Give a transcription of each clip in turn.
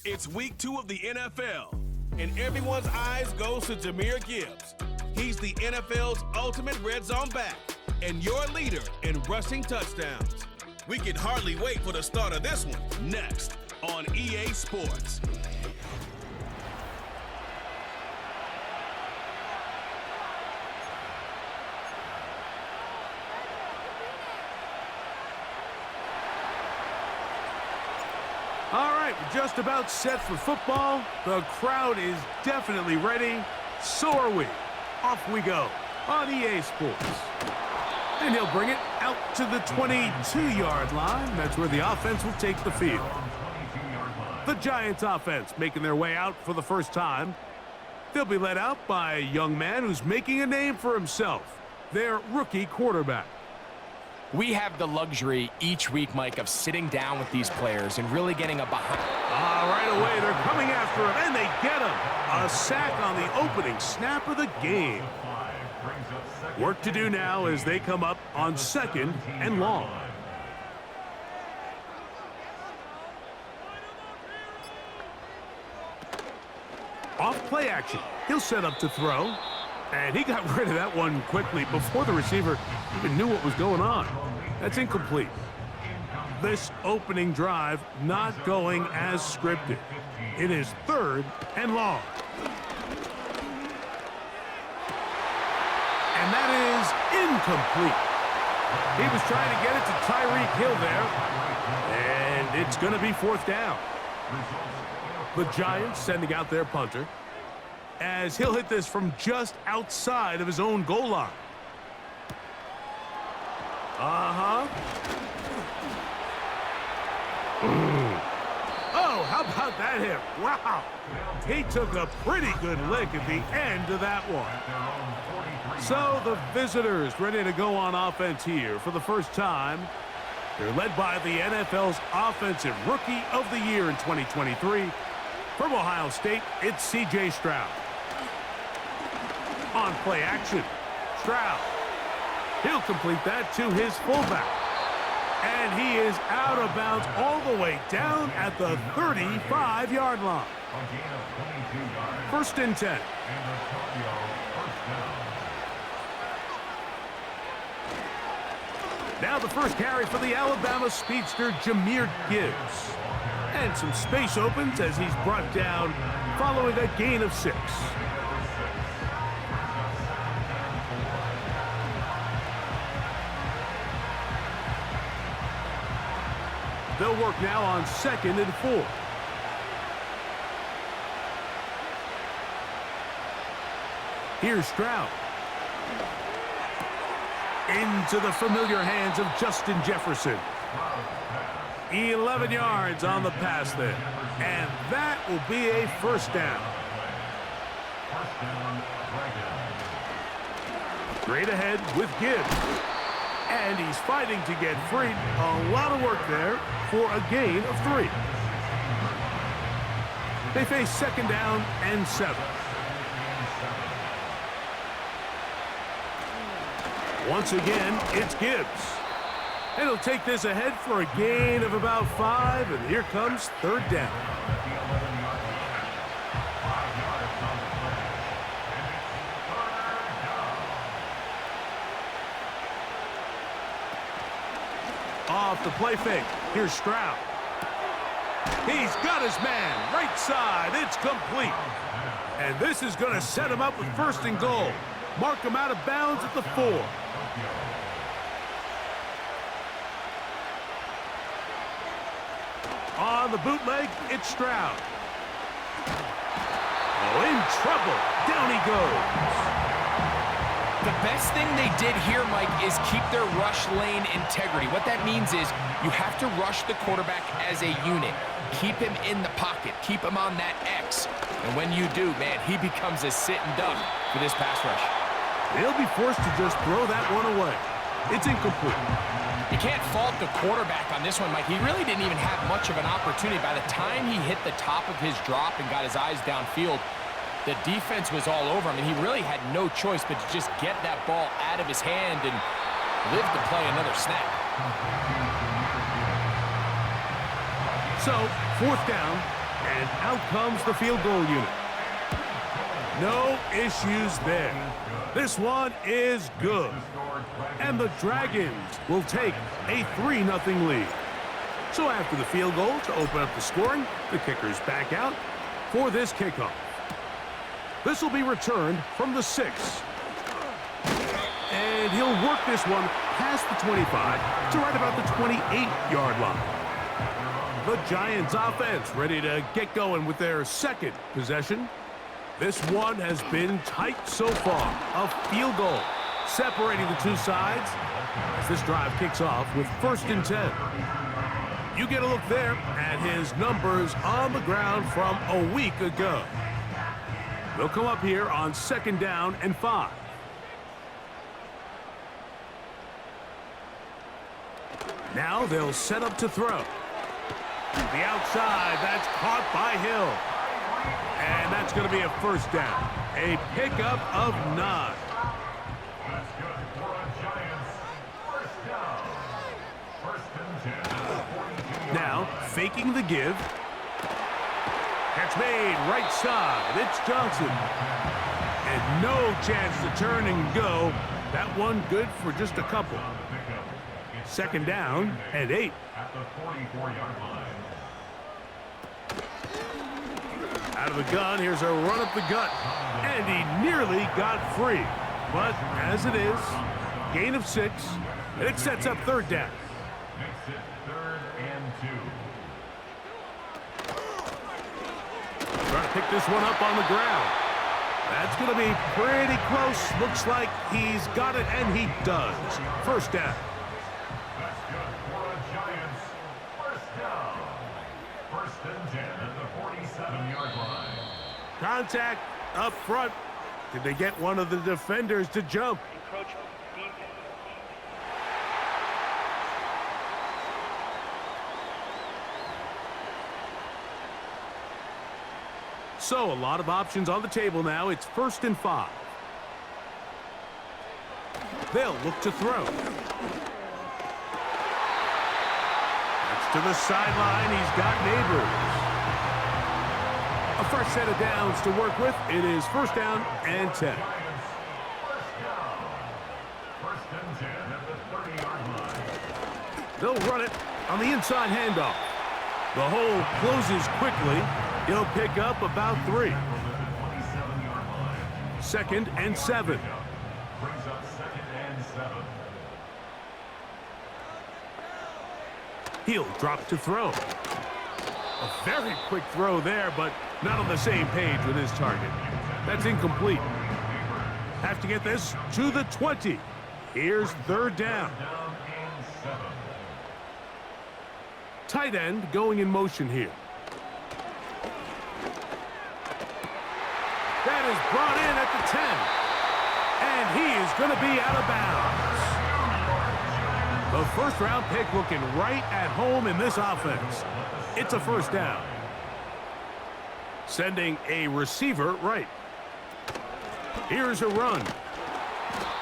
It's week 2 of the NFL, and everyone's eyes goes to Jahmyr Gibbs. He's the NFL's ultimate red zone back and your leader in rushing touchdowns. We can hardly wait for the start of this one next on EA Sports. All right, we're just about set for football. The crowd is definitely ready. So are we. Off we go on EA Sports. And he'll bring it out to the 22-yard line. That's where the offense will take the field. The Giants offense making their way out for the first time. They'll be led out by a young man who's making a name for himself, their rookie quarterback. We have the luxury each week, Mike, of sitting down with these players and really getting a behind. Right away, they're coming after him, and they get him. A sack on the opening snap of the game. Work to do now as they come up on 2nd and long. Off play action. He'll set up to throw. And he got rid of that one quickly before the receiver even knew what was going on. That's incomplete. This opening drive not going as scripted. It is 3rd and long. And that is incomplete. He was trying to get it to Tyreek Hill there. And it's going to be 4th down. The Giants sending out their punter, as he'll hit this from just outside of his own goal line. Oh, how about that hit? Wow. He took a pretty good lick at the end of that one. So the visitors ready to go on offense here for the first time. They're led by the NFL's Offensive Rookie of the Year in 2023. From Ohio State, it's C.J. Stroud. On play action, Stroud. He'll complete that to his fullback. And he is out of bounds all the way down at the 35-yard line. 1st and 10. Now the first carry for the Alabama speedster, Jahmyr Gibbs. And some space opens as he's brought down following a gain of 6. They'll work now on 2nd and 4. Here's Stroud. Into the familiar hands of Justin Jefferson. 11 yards on the pass there. And that will be a 1st down. Straight ahead with Gibbs. And he's fighting to get free. A lot of work there for a gain of 3. They face 2nd down and 7. Once again, it's Gibbs. And he'll take this ahead for a gain of about 5. And here comes 3rd down. Off the play fake. Here's Stroud. He's got his man. Right side. It's complete. And this is going to set him up with 1st and goal. Mark him out of bounds at the 4. On the bootleg, it's Stroud. Oh, in trouble. Down he goes. The best thing they did here, Mike, is keep their rush lane integrity. What that means is you have to rush the quarterback as a unit. Keep him in the pocket. Keep him on that X. And when you do, man, he becomes a sitting duck for this pass rush. He'll be forced to just throw that one away. It's incomplete. You can't fault the quarterback on this one, Mike. He really didn't even have much of an opportunity. By the time he hit the top of his drop and got his eyes downfield, the defense was all over him, and he really had no choice but to just get that ball out of his hand and live to play another snap. So, 4th down, And out comes the field goal unit. No issues there. This one is good. And the Dragons will take a 3-0 lead. So after the field goal to open up the scoring, the kicker's back out for this kickoff. This will be returned from the 6. And he'll work this one past the 25 to right about the 28-yard line. The Giants offense ready to get going with their second possession. This one has been tight so far. A field goal separating the two sides as this drive kicks off with 1st and 10. You get a look there at his numbers on the ground from a week ago. They'll come up here on 2nd down and 5. Now they'll set up to throw. The outside, that's caught by Hill. And that's going to be a 1st down. A pickup of 9. That's good for the Giants. 1st down. 1st and 10. Now, faking the give. Catch made, right side. It's Johnson. And no chance to turn and go. That one good for just a couple. 2nd down and 8. At the 44-yard line. Out of the gun, here's a run up the gut. And he nearly got free. But as it is, gain of 6. And it sets up 3rd down. Makes it 3rd and 2. Trying to pick this one up on the ground. That's going to be pretty close. Looks like he's got it, and he does. 1st down. That's good for the Giants. 1st down. 1st and 10 at the 47-yard line. Contact up front. Did they get one of the defenders to jump? So a lot of options on the table now. It's 1st and 5. They'll look to throw. That's to the sideline. He's got Neighbors. A fresh set of downs to work with. It is 1st down and 10. 1st down. 1st and 10 at the 30-yard line. They'll run it on the inside handoff. The hole closes quickly. He'll pick up about 3. 2nd and 7. Brings up 2nd and 7. He'll drop to throw. A very quick throw there, but not on the same page with his target. That's incomplete. Have to get this to the 20. Here's 3rd down. Tight end going in motion here. That is brought in at the 10. And he is going to be out of bounds. The 1st-round pick looking right at home in this offense. It's a 1st down. Sending a receiver right. Here's a run.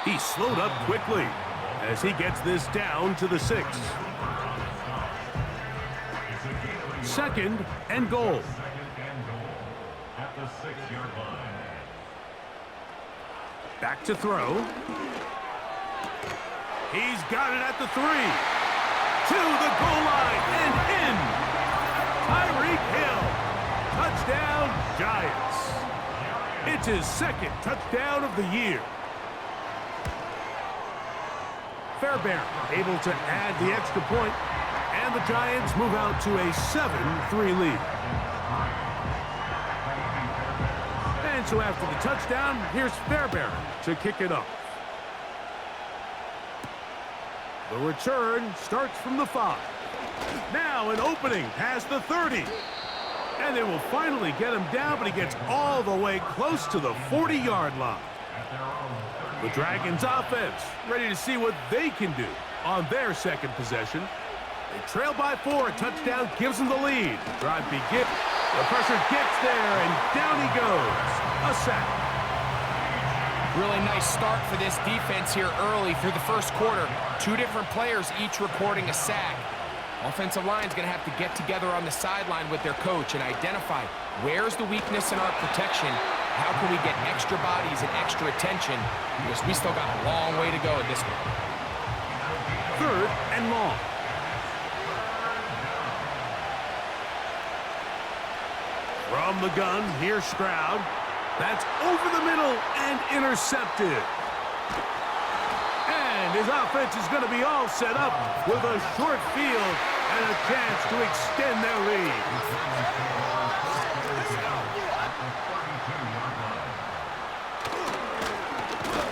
He slowed up quickly as he gets this down to the 6. 2nd and goal. At the 6-yard line. Back to throw. He's got it at the 3. To the goal line and in. Tyreek Hill. Touchdown, Giants. It's his 2nd touchdown of the year. Fairbairn able to add the extra point, and the Giants move out to a 7-3 lead. And so after the touchdown, here's Fairbairn to kick it off. The return starts from the 5. Now an opening past the 30. And they will finally get him down, but he gets all the way close to the 40-yard line. The Dragons offense ready to see what they can do on their 2nd possession. They trail by 4. A touchdown gives them the lead. Drive begins. The pressure gets there, and down he goes. A sack. Really nice start for this defense here early through the 1st quarter. 2 different players each recording a sack. Offensive line's going to have to get together on the sideline with their coach and identify where's the weakness in our protection. How can we get extra bodies and extra attention? Because we still got a long way to go in this one. 3rd and long. From the gun, here's Stroud. That's over the middle and intercepted. And his offense is going to be all set up with a short field and a chance to extend their lead.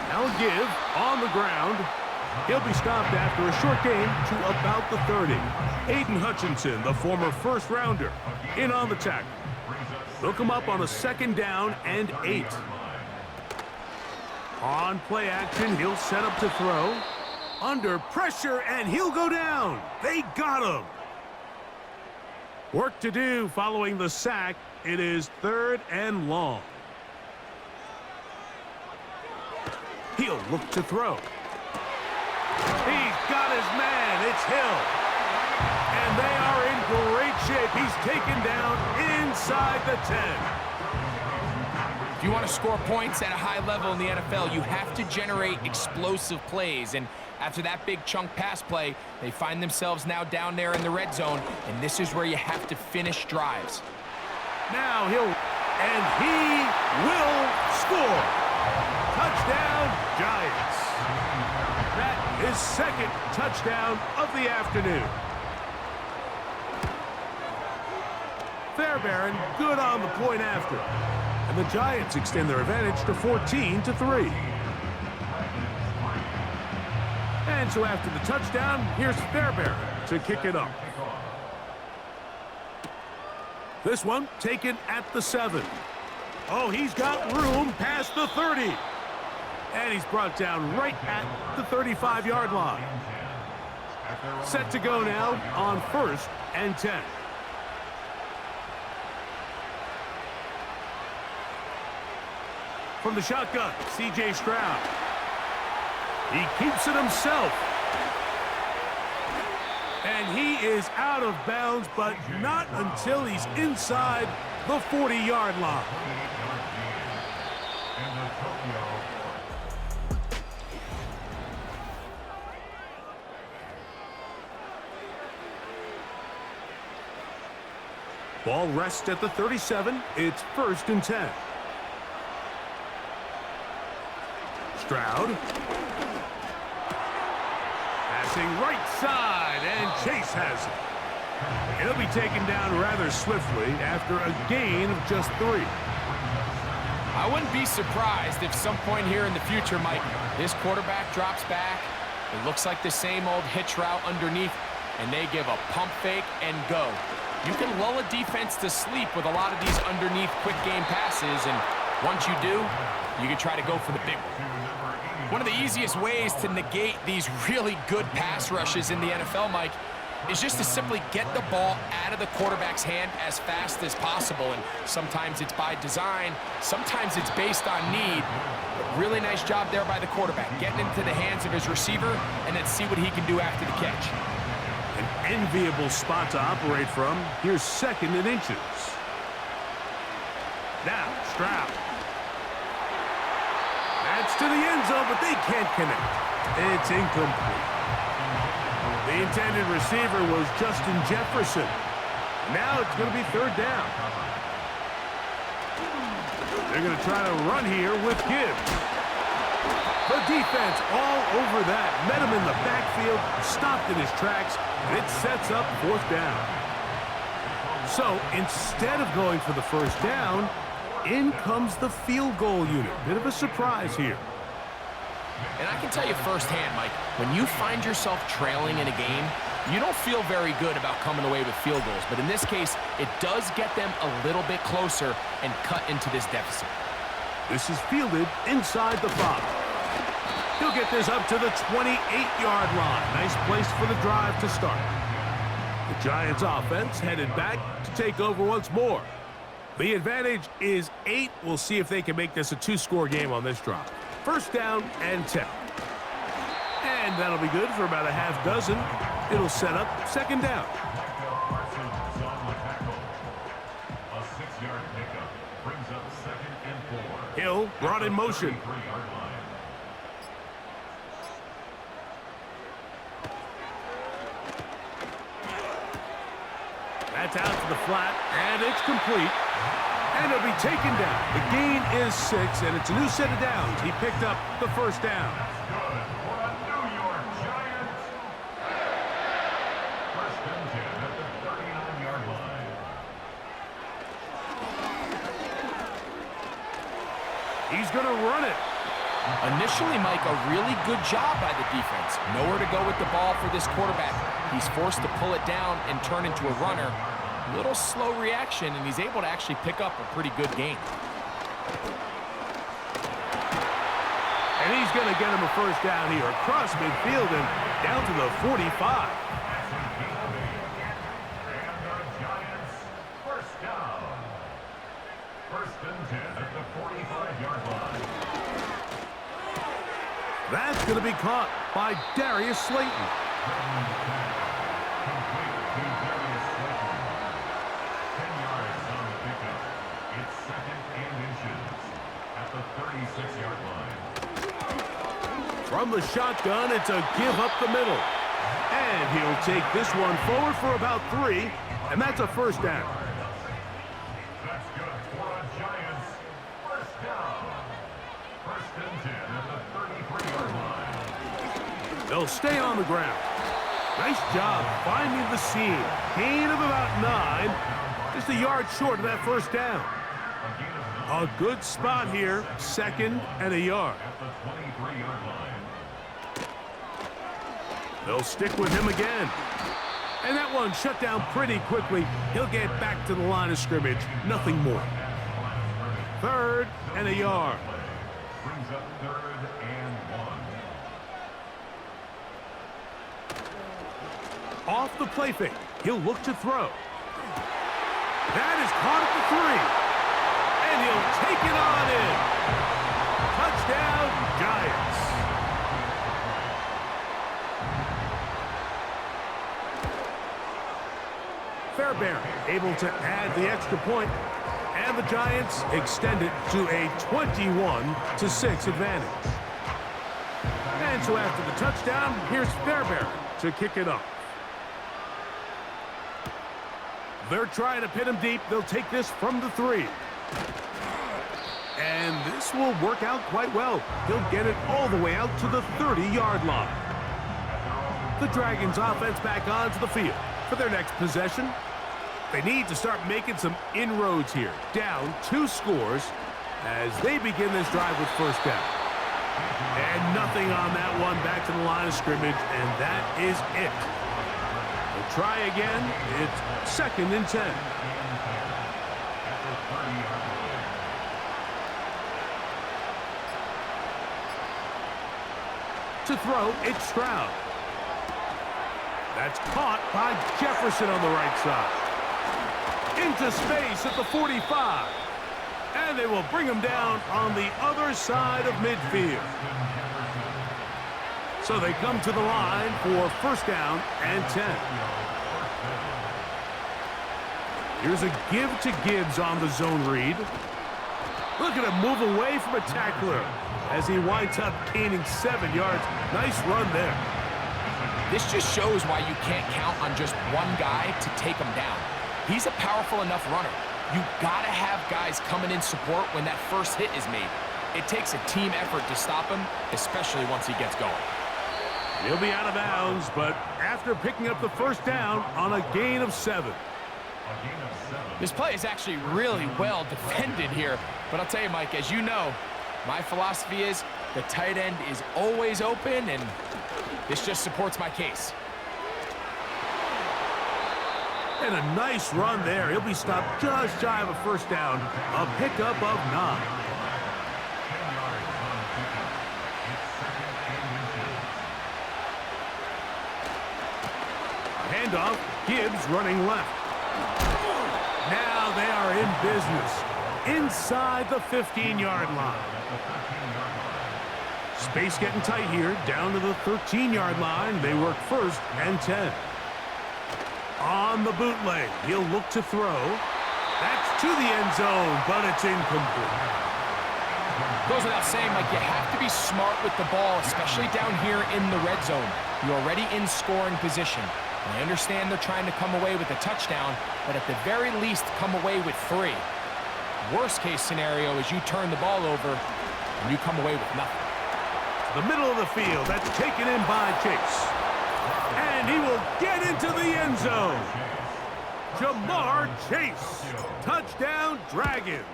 Now give on the ground. He'll be stopped after a short gain to about the 30. Aiden Hutchinson, the former first-rounder, in on the tackle. They'll come up on a 2nd down and 8. On play action, he'll set up to throw. Under pressure, and he'll go down. They got him. Work to do following the sack. It is 3rd and long. He'll look to throw. He's got his man. It's Hill. And they are in great shape. He's taken down inside the 10. If you want to score points at a high level in the NFL, you have to generate explosive plays. And after that big chunk pass play, they find themselves now down there in the red zone. And this is where you have to finish drives. Now and he will score. Touchdown, Giants. That is 2nd touchdown of the afternoon. Fairbairn good on the point after. And the Giants extend their advantage to 14-3. And so after the touchdown, here's Fairbairn to kick it up. This one taken at the 7. Oh, he's got room past the 30. And he's brought down right at the 35-yard line. Set to go now on 1st and 10. From the shotgun, C.J. Stroud. He keeps it himself. And he is out of bounds, but not until he's inside the 40-yard line. Ball rests at the 37. It's 1st and 10. Stroud. Passing right side, and Chase has it. He'll be taken down rather swiftly after a gain of just 3. I wouldn't be surprised if some point here in the future, Mike, this quarterback drops back. It looks like the same old hitch route underneath, and they give a pump fake and go. You can lull a defense to sleep with a lot of these underneath quick game passes, and once you do, you can try to go for the big one. One of the easiest ways to negate these really good pass rushes in the NFL, Mike, is just to simply get the ball out of the quarterback's hand as fast as possible. And sometimes it's by design, sometimes it's based on need. But really nice job there by the quarterback, getting into the hands of his receiver and then see what he can do after the catch. An enviable spot to operate from. Here's 2nd and inches. Now, Stroud. That's to the end zone, but they can't connect. It's incomplete. The intended receiver was Justin Jefferson. Now it's going to be 3rd down. They're going to try to run here with Gibbs. The defense all over that. Met him in the backfield, stopped in his tracks, and it sets up 4th down. So instead of going for the 1st down, in comes the field goal unit. Bit of a surprise here. And I can tell you firsthand, Mike, when you find yourself trailing in a game, you don't feel very good about coming away with field goals. But in this case, it does get them a little bit closer and cut into this deficit. This is fielded inside the 5. He'll get this up to the 28-yard line. Nice place for the drive to start. The Giants offense headed back to take over once more. The advantage is 8. We'll see if they can make this a 2-score game on this drive. 1st down and 10. And that'll be good for about a half dozen. It'll set up second down. A 6-yard pickup brings up 2nd and 4. Hill brought in motion. That's out to the flat, and it's complete. And it'll be taken down. The gain is 6, and it's a new set of downs. He picked up the first down. Good for a New York Giants. 1st and 10 at the 39-yard line. He's going to run it. Initially, Mike, a really good job by the defense. Nowhere to go with the ball for this quarterback. He's forced to pull it down and turn into a runner. Little slow reaction, and he's able to actually pick up a pretty good gain. And he's going to get him a first down here across midfield and down to the 45. And the Giants, first down. 1st and 10 at the 45-yard line. That's going to be caught by Darius Slayton. Complete to Darius Slayton. 10 yards on the pickup. It's 2nd and inches at the 36-yard line. From the shotgun, it's a give up the middle. And he'll take this one forward for about 3, and that's a first down. That's good for a Giants. First down. 1st and 10 at the 33-yard line. They'll stay on the ground. Nice job finding the seam. Gain of about 9. Just a yard short of that first down. A good spot here. 2nd and a yard. At the 23-yard line. They'll stick with him again. And that one shut down pretty quickly. He'll get back to the line of scrimmage. Nothing more. 3rd and a yard. Brings up 3rd and 1. Off the play fake. He'll look to throw. That is caught at the 3. And he'll take it on in. Touchdown, Giants. Fairbairn able to add the extra point, and the Giants extend it to a 21-6 advantage. And so after the touchdown, here's Fairbairn to kick it off. They're trying to pin him deep. They'll take this from the 3. And this will work out quite well. He'll get it all the way out to the 30-yard line. The Dragons offense back onto the field for their next possession. They need to start making some inroads here. Down 2 scores as they begin this drive with first down. And nothing on that one, back to the line of scrimmage, and that is it. They'll try again. It's 2nd and 10. To throw, it's Stroud. That's caught by Jefferson on the right side. Into space at the 45. And they will bring him down on the other side of midfield. So they come to the line for first down and 10. Here's a give to Gibbs on the zone read. Look at him move away from a tackler as he winds up gaining 7 yards. Nice run there. This just shows why you can't count on just one guy to take him down. He's a powerful enough runner. You gotta have guys coming in support when that first hit is made. It takes a team effort to stop him, especially once he gets going. He'll be out of bounds, but after picking up the first down on a gain of 7. This play is actually really well defended here. But I'll tell you, Mike, as you know, my philosophy is the tight end is always open, and this just supports my case. And a nice run there. He'll be stopped just shy of a first down. A pickup of 9. Handoff, Gibbs running left. Now they are in business inside the 15-yard line. Space getting tight here. Down to the 13-yard line. They work 1st and 10. On the bootleg, he'll look to throw. That's to the end zone, but it's incomplete. Goes without saying, Mike, you have to be smart with the ball, especially down here in the red zone. You're already in scoring position. And I understand they're trying to come away with a touchdown, but at the very least, come away with 3. Worst case scenario is you turn the ball over and you come away with nothing. The middle of the field, that's taken in by Chase. And he will get into the end zone. Jamar Chase. Touchdown, Dragons.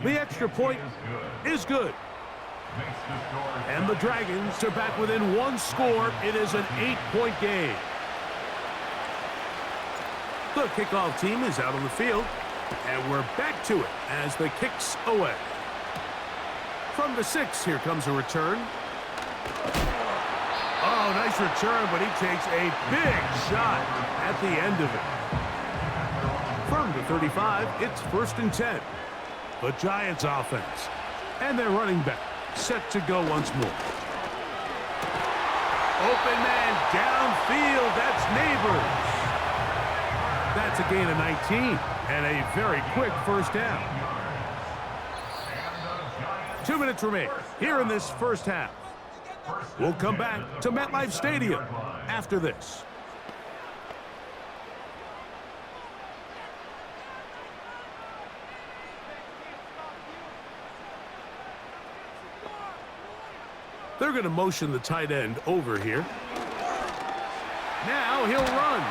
The extra point is good. And the Dragons are back within 1 score. It is an 8-point game. The kickoff team is out on the field. And we're back to it as the kick's away. From the 6, here comes a return. Oh, nice return, but he takes a big shot at the end of it. From the 35, it's 1st and 10. The Giants offense. And their running back set to go once more. Open man downfield. That's Neighbors. That's a gain of 19 and a very quick 1st down. 2 minutes remain here in this first half. We'll come back to MetLife Stadium after this. They're going to motion the tight end over here. Now he'll run.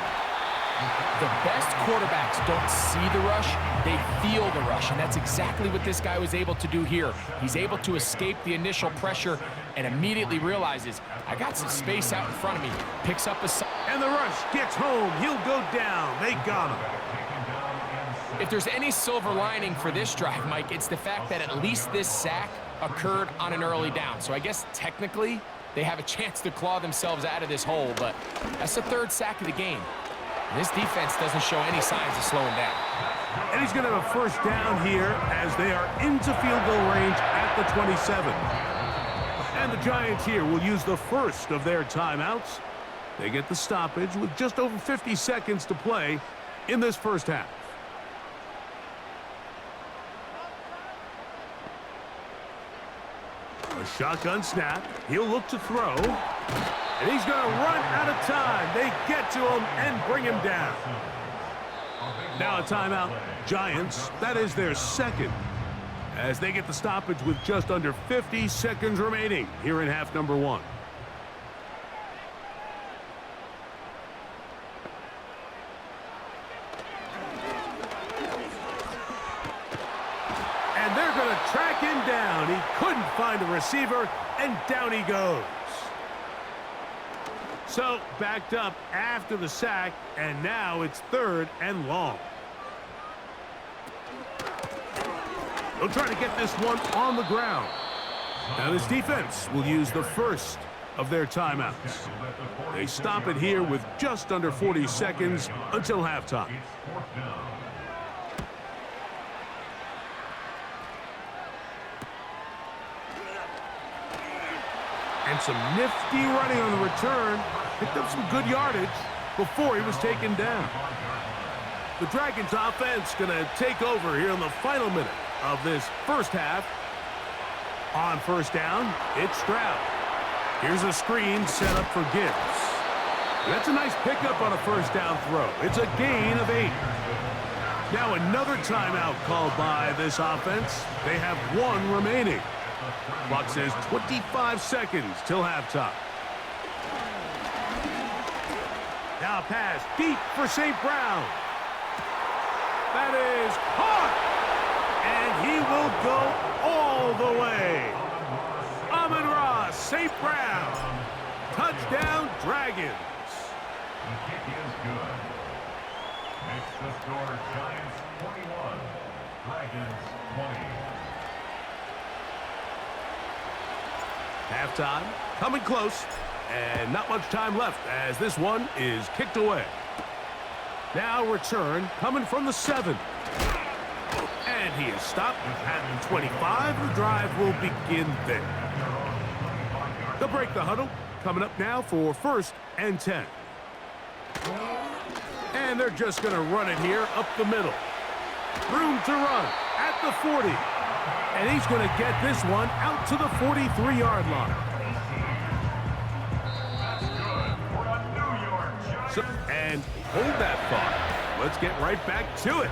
The best quarterbacks don't see the rush, they feel the rush, and that's exactly what this guy was able to do here. He's able to escape the initial pressure and immediately realizes, I got some space out in front of me, picks up a... And the rush gets home. He'll go down. They got him. If there's any silver lining for this drive, Mike, it's the fact that at least this sack occurred on an early down. So I guess technically they have a chance to claw themselves out of this hole, but that's the 3rd sack of the game. This defense doesn't show any signs of slowing down. And he's going to have a 1st down here as they are into field goal range at the 27. And the Giants here will use the 1st of their timeouts. They get the stoppage with just over 50 seconds to play in this first half. A shotgun snap. He'll look to throw. And he's going to run out of time. They get to him and bring him down. Now a timeout. Giants, that is their 2nd. As they get the stoppage with just under 50 seconds remaining here in half number 1. And they're going to track him down. He couldn't find a receiver, and down he goes. So, backed up after the sack, and now it's 3rd and long. They'll try to get this one on the ground. Now this defense will use the 1st of their timeouts. They stop it here with just under 40 seconds until halftime. And some nifty running on the return. Picked up some good yardage before he was taken down. The Dragons offense going to take over here in the final minute of this first half. On 1st down, it's Stroud. Here's a screen set up for Gibbs. That's a nice pickup on a 1st down throw. It's a gain of 8. Now another timeout called by this offense. They have 1 remaining. Clock says 25 seconds till halftime. Now a pass deep for St. Brown. That is caught. And he will go all the way. Amon-Ra, St. Brown. Touchdown, Dragons. The kick is good. Makes the score Giants 21, Dragons 20. Halftime coming close, and not much time left as this one is kicked away. Now return coming from the 7. And he is stopped at the 25. The drive will begin there. They'll break the huddle. Coming up now for 1st and 10. And they're just going to run it here up the middle. Room to run at the 40. And he's going to get this one out to the 43-yard line. And hold that thought. Let's get right back to it.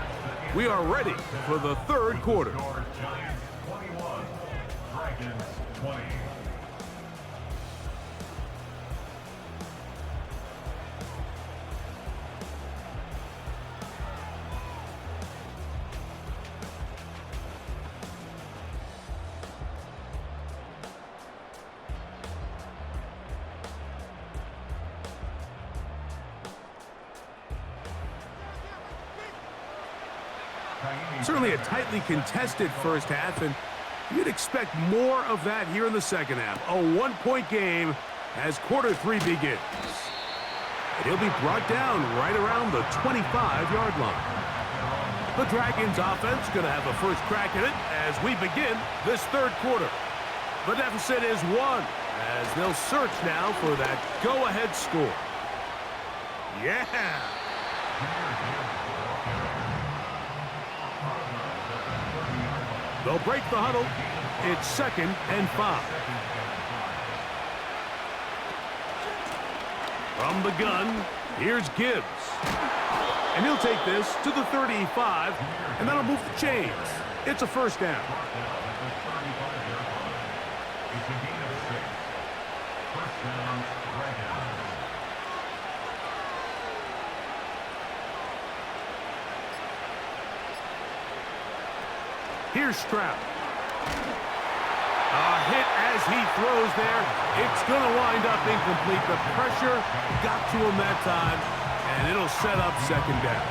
We are ready for the 3rd quarter. Giants 21, Dragons 20. Certainly a tightly contested first half, and you'd expect more of that here in the second half. A 1-point game as quarter 3 begins. And he'll be brought down right around the 25-yard line. The Dragons offense going to have a first crack at it as we begin this 3rd quarter. The deficit is 1 as they'll search now for that go-ahead score. Yeah! They'll break the huddle. It's 2nd and 5. From the gun, here's Gibbs. And he'll take this to the 35, and that'll move the chains. It's a 1st down. Here's Stroud. A hit as he throws there. It's going to wind up incomplete. The pressure got to him that time, and it'll set up 2nd down.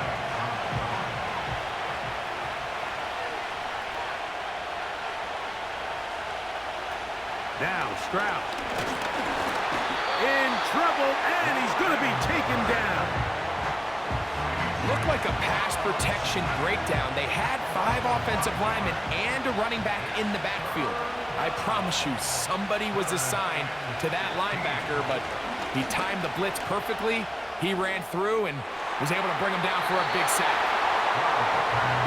Now Stroud. In trouble, and he's going to be taken down. Looked like a pass protection breakdown. They had 5 offensive linemen and a running back in the backfield. I promise you, somebody was assigned to that linebacker, but he timed the blitz perfectly. He ran through and was able to bring him down for a big sack.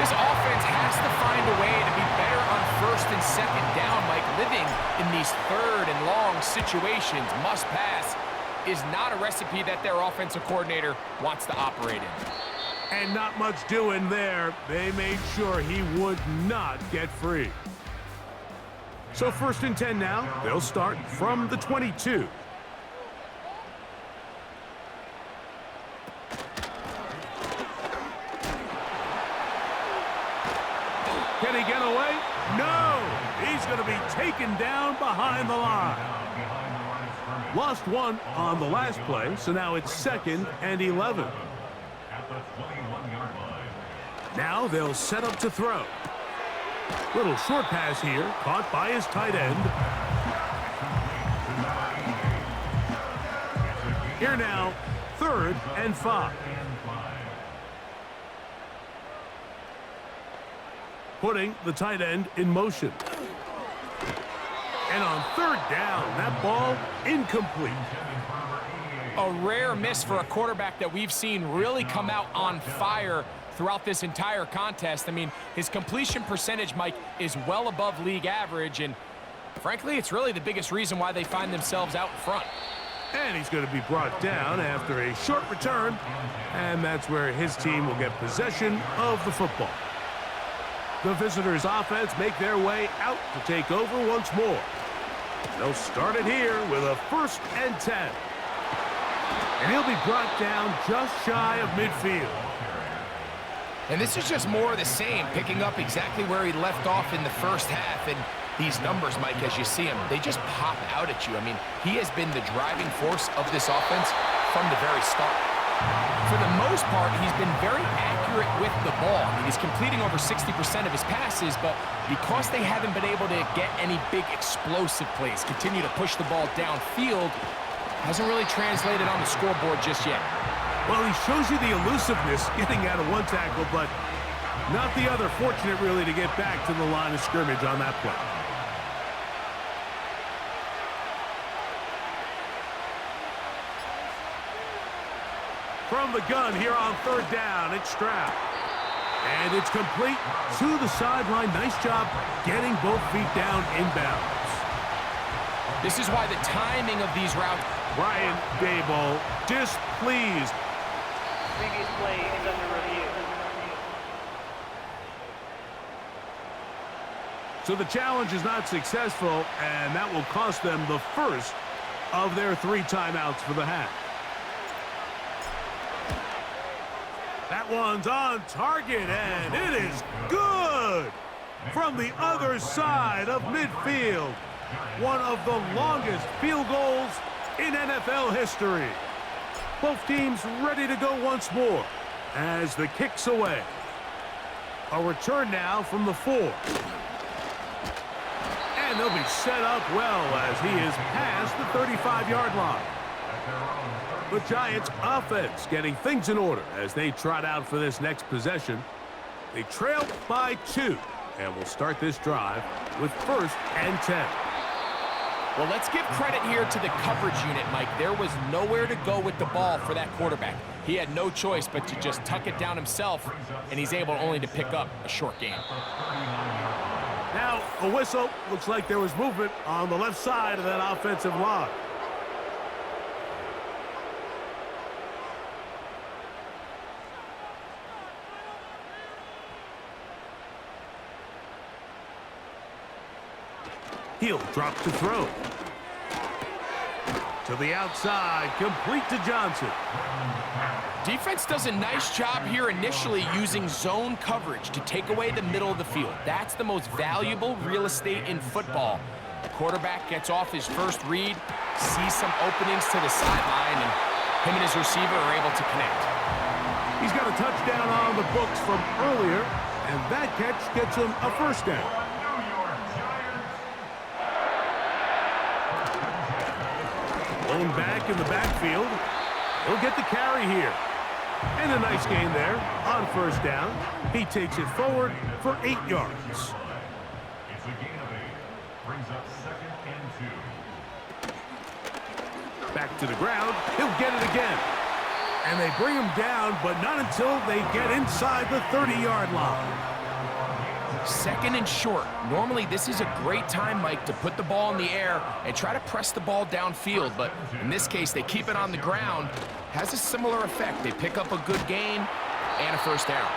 This offense has to find a way to be better on 1st and 2nd down, Mike. Living in these 3rd and long situations, must pass, is not a recipe that their offensive coordinator wants to operate in. And not much doing there. They made sure he would not get free. So 1st and 10 now. They'll start from the 22. Can he get away? No! He's going to be taken down behind the line. Lost 1 on the last play, so now it's 2nd and 11. Now they'll set up to throw. Little short pass here, caught by his tight end. Here now, 3rd and 5. Putting the tight end in motion. And on 3rd down, that ball incomplete. A rare miss for a quarterback that we've seen really come out on fire throughout this entire contest. I mean, his completion percentage, Mike, is well above league average, and frankly, it's really the biggest reason why they find themselves out front. And he's going to be brought down after a short return, and that's where his team will get possession of the football. The visitors' offense make their way out to take over once more. They'll start it here with a 1st and 10. And he'll be brought down just shy of midfield. And this is just more of the same, picking up exactly where he left off in the first half. And these numbers, Mike, as you see him, they just pop out at you. I mean, he has been the driving force of this offense from the very start. For the most part, he's been very accurate with the ball. I mean, he's completing over 60% of his passes, but because they haven't been able to get any big explosive plays, continue to push the ball downfield, hasn't really translated on the scoreboard just yet. Well, he shows you the elusiveness getting out of one tackle, but not the other. Fortunate, really, to get back to the line of scrimmage on that play. from the gun here on third down. It's Stroud. And it's complete to the sideline. Nice job getting both feet down inbounds. This is why the timing of these routes... Brian Daboll displeased. Previous play is under review. So the challenge is not successful, and that will cost them the first of their 3 timeouts for the half. That one's on target, and it is good from the other side of midfield. One of the longest field goals in NFL history. Both teams ready to go once more as the kick's away. A return now from the 4. And they'll be set up well as he is past the 35-yard line. The Giants offense getting things in order as they trot out for this next possession. They trail by 2 and will start this drive with 1st and 10. Well, let's give credit here to the coverage unit, Mike. There was nowhere to go with the ball for that quarterback. He had no choice but to just tuck it down himself, and he's able only to pick up a short gain. Now, a whistle. Looks like there was movement on the left side of that offensive line. He'll drop to throw. To the outside, complete to Johnson. Defense does a nice job here initially using zone coverage to take away the middle of the field. That's the most valuable real estate in football. The quarterback gets off his first read, sees some openings to the sideline, and him and his receiver are able to connect. He's got a touchdown on the books from earlier, and that catch gets him a 1st down. Going back in the backfield. He'll get the carry here. And a nice gain there on 1st down. He takes it forward for 8 yards. It's a gain of 8. Brings up 2nd and 2. Back to the ground. He'll get it again. And they bring him down, but not until they get inside the 30-yard line. 2nd and short. Normally, this is a great time, Mike, to put the ball in the air and try to press the ball downfield. But in this case, they keep it on the ground. Has a similar effect. They pick up a good gain and a 1st down.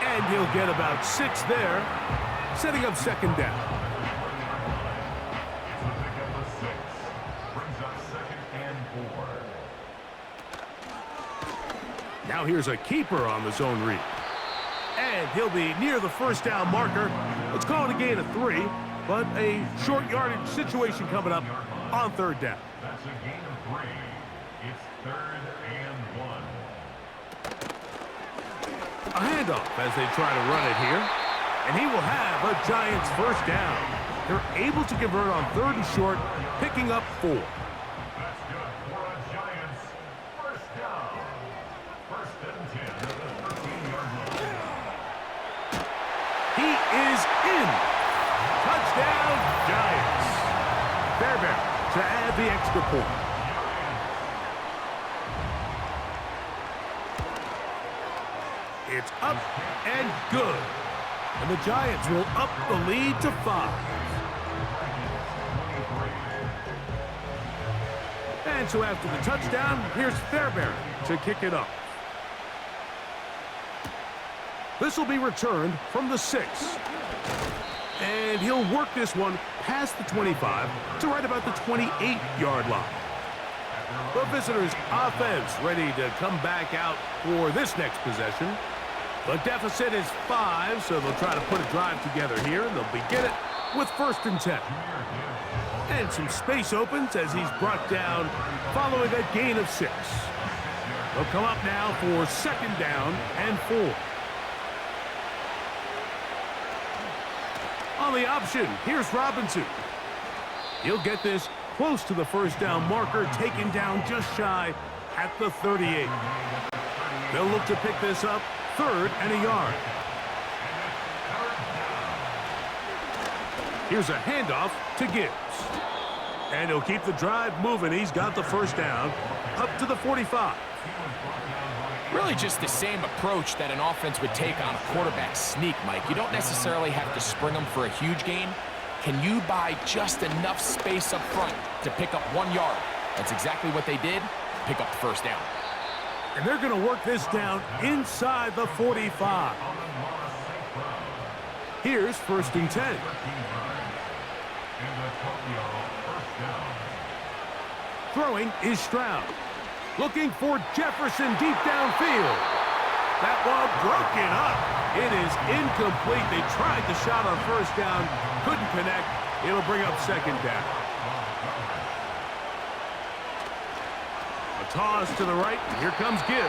And he'll get about 6 there, setting up 2nd down. It's a pickup of 6. Brings up 2nd and 4. Now here's a keeper on the zone read. And he'll be near the 1st down marker. Let's call it a gain of 3, but a short yardage situation coming up on 3rd down. That's a gain of 3. It's 3rd and 1. A handoff as they try to run it here. And he will have a Giants 1st down. They're able to convert on 3rd and short, picking up 4. That's good for a Giants 1st down. 1st and 10 at the 13-yard line. He is in. Touchdown, Giants. Fairbairn to add the extra point. It's up and good. And the Giants will up the lead to 5. And so after the touchdown, here's Fairbairn to kick it up. This will be returned from the 6. And he'll work this one past the 25 to right about the 28-yard line. The visitors' offense ready to come back out for this next possession. The deficit is 5, so they'll try to put a drive together here, and they'll begin it with 1st and 10. And some space opens as he's brought down following a gain of 6. They'll come up now for 2nd down and 4. On the option, here's Robinson. He'll get this close to the 1st down marker, taken down just shy at the 38. They'll look to pick this up 3rd and a yard. Here's a handoff to Gibbs. And he'll keep the drive moving. He's got the 1st down up to the 45. Really just the same approach that an offense would take on a quarterback sneak, Mike. You don't necessarily have to spring them for a huge gain. Can you buy just enough space up front to pick up 1 yard? That's exactly what they did. Pick up the first down. And they're going to work this down inside the 45. Here's 1st and 10. Throwing is Stroud. Looking for Jefferson deep downfield. That one broken up. It is incomplete. They tried the shot on 1st down. Couldn't connect. It'll bring up 2nd down. A toss to the right. Here comes Gibbs.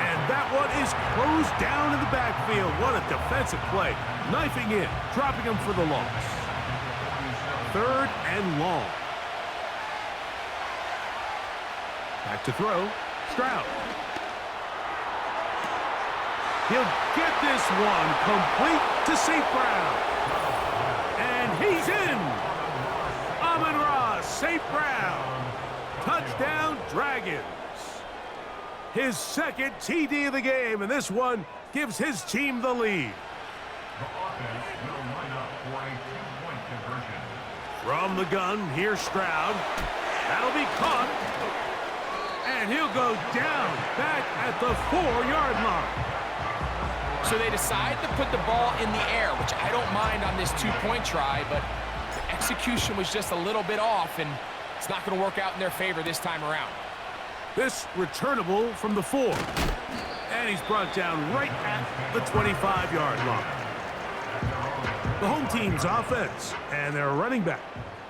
And that one is closed down in the backfield. What a defensive play. Knifing in. Dropping him for the loss. 3rd and long. Back to throw. Stroud. He'll get this one complete to St. Brown. And he's in. Amon-Ra St. Brown. Touchdown, Dragons. His 2nd TD of the game, and this one gives his team the lead. The offense will line up for a 2-point conversion. From the gun, here's Stroud. That'll be caught. And he'll go down back at the 4-yard line. So they decide to put the ball in the air, which I don't mind on this 2-point try, but the execution was just a little bit off, and it's not going to work out in their favor this time around. This returnable from the 4. And he's brought down right at the 25-yard line. The home team's offense and their running back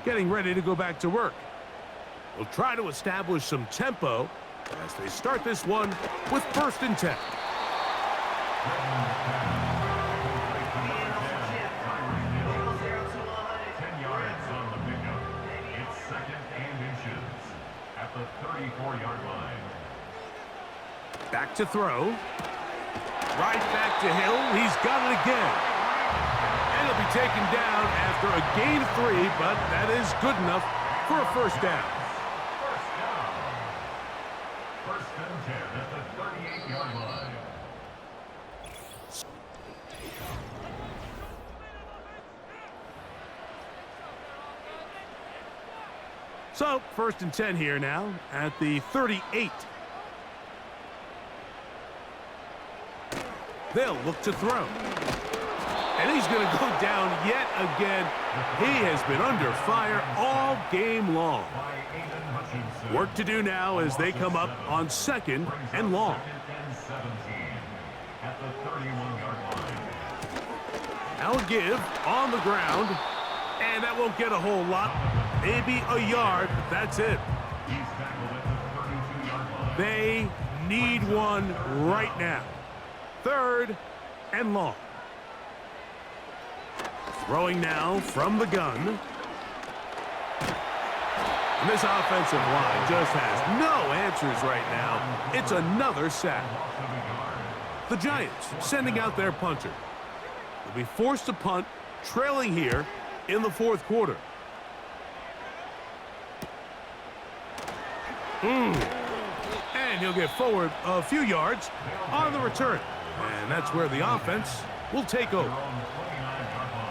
getting ready to go back to work. We'll try to establish some tempo as they start this one with 1st and 10. 10 yards on the pickup. It's 2nd and inches at the 34-yard line. Back to throw. Right back to Hill. He's got it again. And he'll be taken down after a gain of 3, but that is good enough for a 1st down. First down. 1st and 10 at the 38-yard line. So, 1st and 10 here now at the 38. They'll look to throw. And he's going to go down yet again. He has been under fire all game long. Work to do now as they come up on 2nd and long. At the 31-yard line. Now a give on the ground. And that won't get a whole lot. Maybe a yard, but that's it. He's tackled at the 32-yard line. They need one right now. 3rd and long. Throwing now from the gun. And this offensive line just has no answers right now. It's another sack. The Giants sending out their punter. They'll be forced to punt, trailing here in the 4th quarter. And he'll get forward a few yards on the return. And that's where the offense will take over.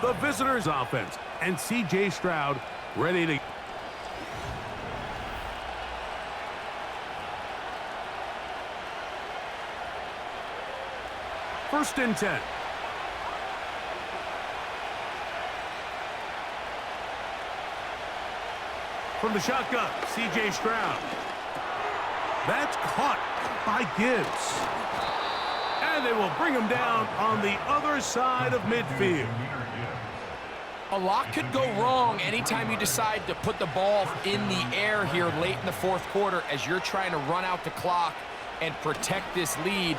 The visitors' offense and C.J. Stroud ready to... First and 10. From the shotgun, C.J. Stroud. That's caught by Gibbs. And they will bring him down on the other side of midfield. A lot could go wrong anytime you decide to put the ball in the air here late in the 4th quarter as you're trying to run out the clock and protect this lead.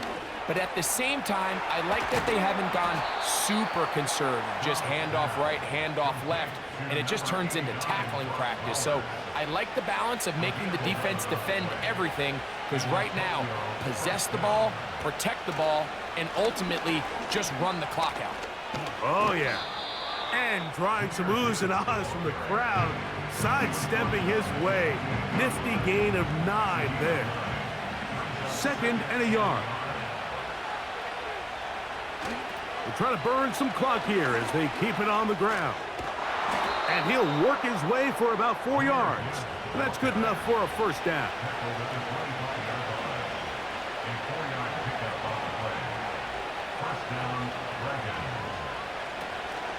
But at the same time, I like that they haven't gone super conservative, just handoff right, handoff left, and it just turns into tackling practice. So I like the balance of making the defense defend everything, because right now, possess the ball, protect the ball, and ultimately just run the clock out. Oh, yeah. And drawing some oohs and ahs from the crowd, sidestepping his way. Nifty gain of 9 there. 2nd and a yard. They're trying to burn some clock here as they keep it on the ground. And he'll work his way for about 4 yards. That's good enough for a first down.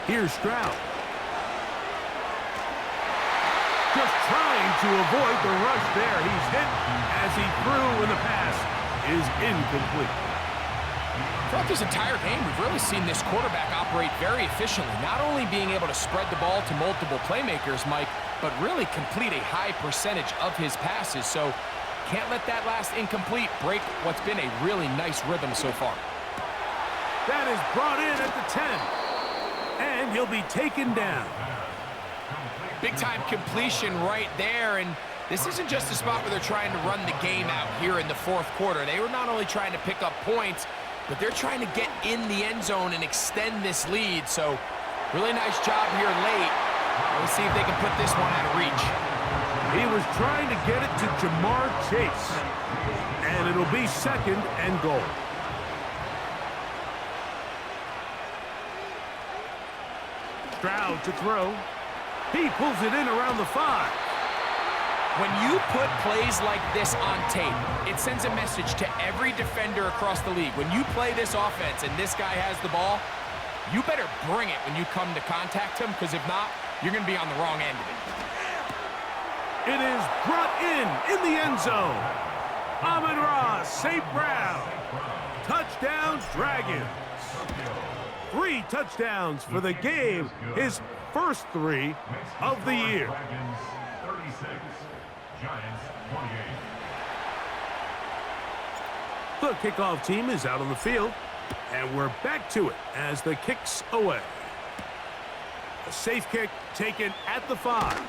Here's Stroud. Just trying to avoid the rush there. He's hit as he threw when the pass is incomplete. Throughout this entire game, we've really seen this quarterback operate very efficiently, not only being able to spread the ball to multiple playmakers, Mike, but really complete a high percentage of his passes. So can't let that last incomplete break what's been a really nice rhythm so far. That is brought in at the 10. And he'll be taken down. Big-time completion right there, and this isn't just a spot where they're trying to run the game out here in the 4th quarter. They were not only trying to pick up points, but they're trying to get in the end zone and extend this lead. So really nice job here late. Let's see if they can put this one out of reach. He was trying to get it to Jamar Chase, and it'll be 2nd and goal. Stroud to throw. He pulls it in around the 5. When you put plays like this on tape, it sends a message to every defender across the league. When you play this offense and this guy has the ball, you better bring it when you come to contact him, because if not, you're going to be on the wrong end of it. It is brought in the end zone. Amon-Ra St. Brown. Touchdown, Dragons. 3 touchdowns for the game, his first 3 of the year. The kickoff team is out on the field, and we're back to it as the kick's away. A safe kick taken at the 5,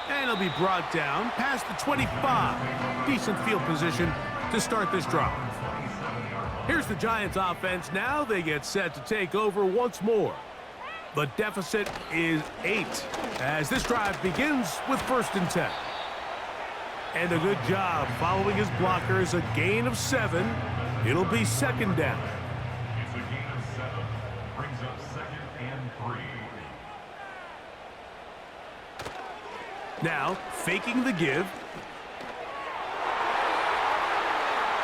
and it'll be brought down past the 25. Decent field position to start this drive. Here's the Giants offense now. They get set to take over once more. The deficit is 8 as this drive begins with 1st and 10. And a good job following his blockers, a gain of 7. It'll be 2nd down. It's a gain of 7. Brings up 2nd and 3. Now, faking the give.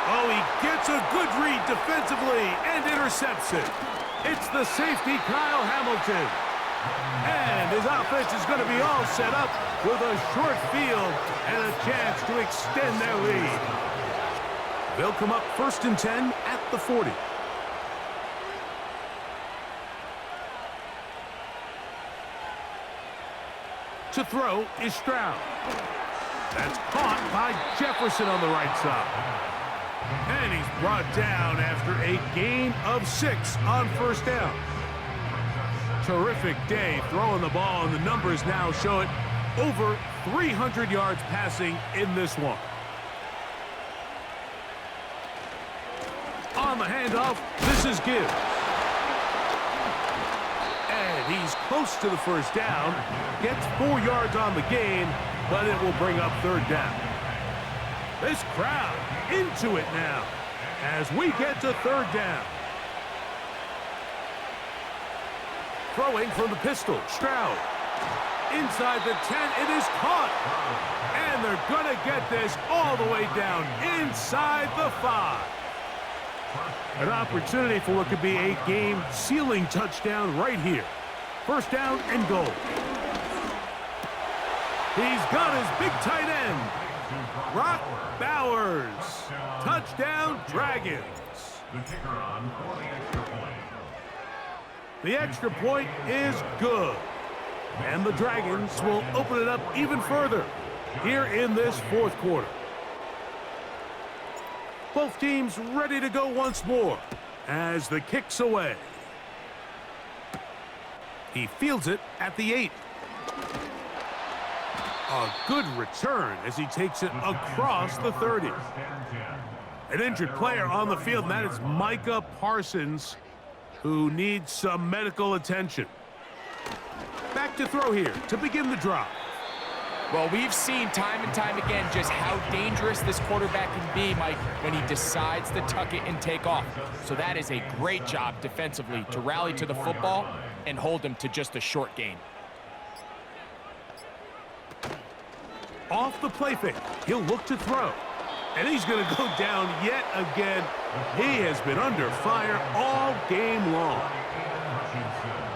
Oh, he gets a good read defensively and intercepts it. It's the safety, Kyle Hamilton. And his offense is going to be all set up with a short field and a chance to extend their lead. They'll come up 1st and 10 at the 40. To throw is Stroud. That's caught by Jefferson on the right side. And he's brought down after a gain of 6 on 1st down. Terrific day throwing the ball, and the numbers now show it. Over 300 yards passing in this one. On the handoff, this is Gibbs. And he's close to the 1st down. Gets 4 yards on the gain, but it will bring up 3rd down. This crowd into it now as we get to 3rd down. Throwing from the pistol, Stroud. Inside the 10, it is caught. And they're going to get this all the way down inside the 5. An opportunity for what could be a game-sealing touchdown right here. 1st down and goal. He's got his big tight end, Brock Bowers. Touchdown, Dragons. The kicker on for the extra point. The extra point is good. And the Dragons will open it up even further here in this 4th quarter. Both teams ready to go once more as the kick's away. He fields it at the 8. A good return as he takes it across the 30. An injured player on the field, and that is Micah Parsons, who needs some medical attention. Back to throw here to begin the drive. Well, we've seen time and time again just how dangerous this quarterback can be, Mike, when he decides to tuck it and take off. So that is a great job defensively to rally to the football and hold him to just a short gain. Off the play fake, he'll look to throw. And he's going to go down yet again. He has been under fire all game long.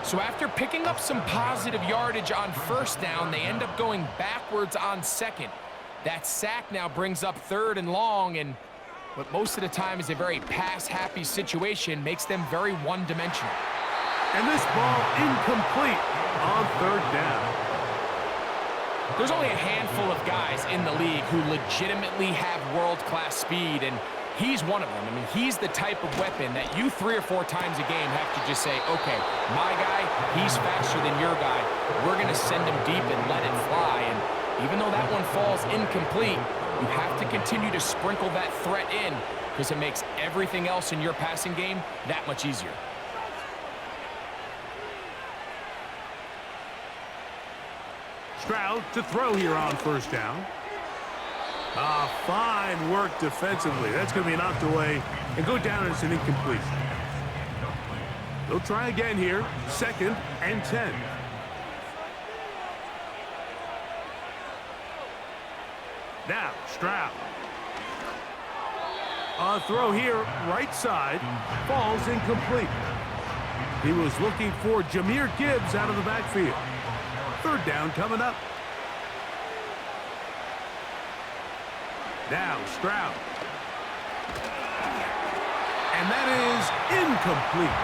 So after picking up some positive yardage on first down, they end up going backwards on second. That sack now brings up 3rd and long, and what most of the time is a very pass-happy situation makes them very one-dimensional. And this ball incomplete on 3rd down. There's only a handful of guys in the league who legitimately have world-class speed, and he's one of them. I mean, he's the type of weapon that you 3 or 4 times a game have to just say, okay, my guy, he's faster than your guy. We're going to send him deep and let it fly. And even though that one falls incomplete, you have to continue to sprinkle that threat in because it makes everything else in your passing game that much easier. Stroud to throw here on 1st down. Fine work defensively. That's going to be knocked away and go down as an incompletion. They'll try again here. 2nd and 10. Now, Stroud. A throw here, right side, falls incomplete. He was looking for Jahmyr Gibbs out of the backfield. 3rd down coming up. Now, Stroud. And that is incomplete.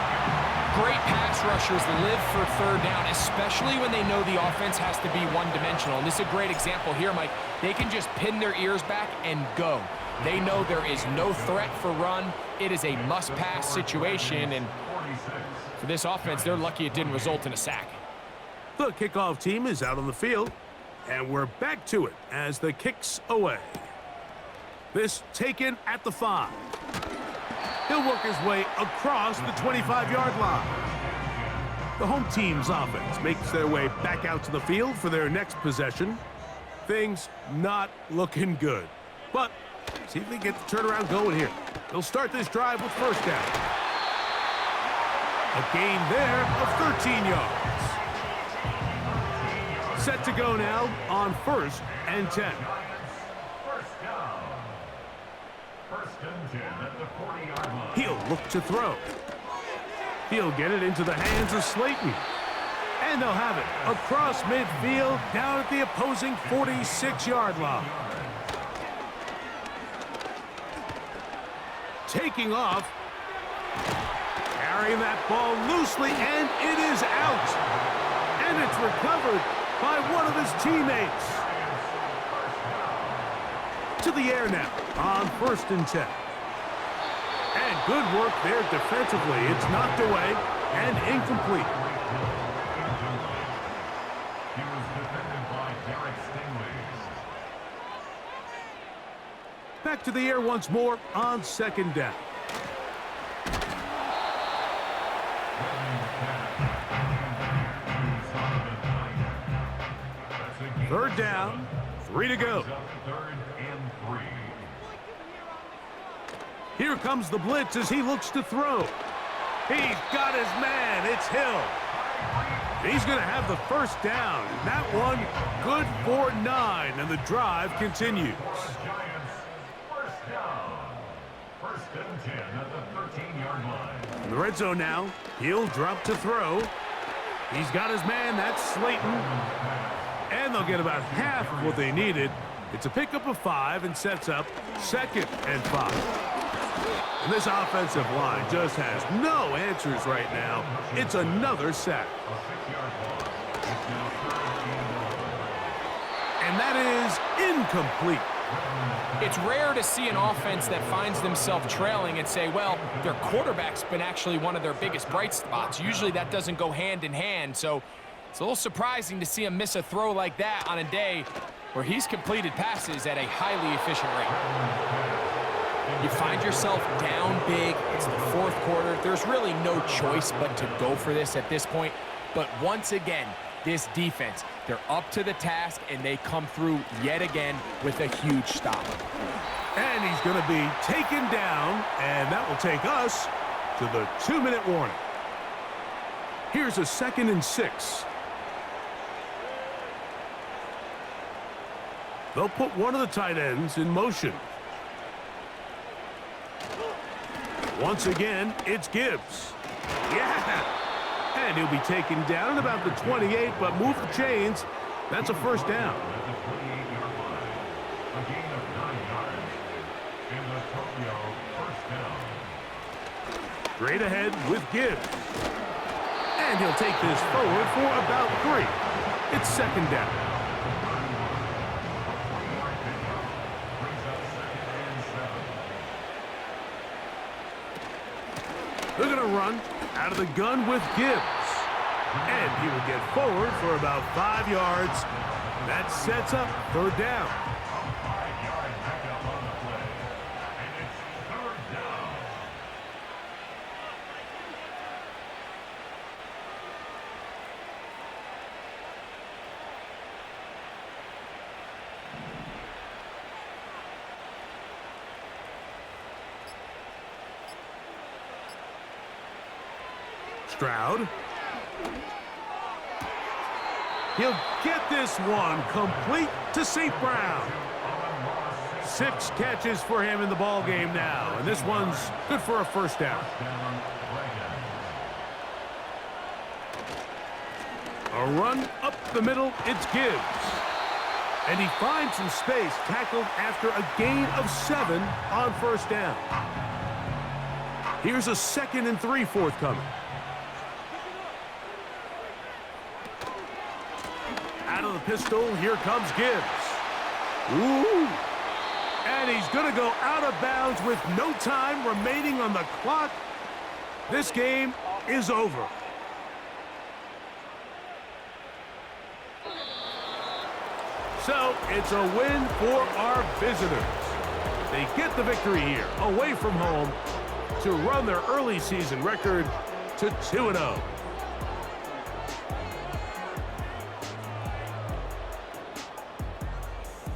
Great pass rushers live for 3rd down, especially when they know the offense has to be one-dimensional. And this is a great example here, Mike. They can just pin their ears back and go. They know there is no threat for run. It is a must-pass situation, and for this offense, they're lucky it didn't result in a sack. The kickoff team is out on the field, and we're back to it as the kick's away. This taken at the 5. He'll work his way across the 25-yard line. The home team's offense makes their way back out to the field for their next possession. Things not looking good. But see if they get the turnaround going here. They'll start this drive with 1st down. A gain there of 13 yards. Set to go now on 1st and 10. He'll look to throw. He'll get it into the hands of Slayton. And they'll have it across midfield down at the opposing 46-yard line. Taking off. Carrying that ball loosely, and it is out. And it's recovered by one of his teammates. To the air now on 1st and 10. And good work there defensively. It's knocked away and incomplete. He was defended by Derek Stingley. Back to the air once more on 2nd down. 3rd down, 3 to go. 3rd and 3. Here comes the blitz as he looks to throw. He's got his man. It's Hill. He's going to have the 1st down. That one good for 9, and the drive continues. Giants, 1st down. 1st and 10 at the 13-yard line. In the red zone now, he'll drop to throw. He's got his man. That's Slayton. And they'll get about half of what they needed. It's a pickup of 5 and sets up 2nd and 5. And this offensive line just has no answers right now. It's another sack. And that is incomplete. It's rare to see an offense that finds themselves trailing and say, well, their quarterback's been actually one of their biggest bright spots. Usually that doesn't go hand in hand, so it's a little surprising to see him miss a throw like that on a day where he's completed passes at a highly efficient rate. You find yourself down big. It's the 4th quarter. There's really no choice but to go for this at this point. But once again, this defense. They're up to the task, and they come through yet again with a huge stop. And he's going to be taken down, and that will take us to the 2-minute warning. Here's a 2nd and 6. They'll put one of the tight ends in motion. Once again, it's Gibbs. Yeah! And he'll be taken down at about the 28, but move the chains. That's a first down. At the 28-yard line, a gain of 9 yards. In the Tokyo first down. Straight ahead with Gibbs. And he'll take this forward for about 3. It's 2nd down. They're going to run out of the gun with Gibbs. And he will get forward for about 5 yards. That sets up 3rd down. A 5-yard pickup on the play. And it's 3rd down. Stroud. He'll get this one complete to St. Brown. 6 catches for him in the ball game now, and this one's good for a first down. A run up the middle, it's Gibbs. And he finds some space, tackled after a gain of 7 on first down. Here's a 2nd and 3 forthcoming. Out of the pistol, here comes Gibbs. Ooh! And he's going to go out of bounds with no time remaining on the clock. This game is over. So, it's a win for our visitors. They get the victory here, away from home, to run their early season record to 2-0.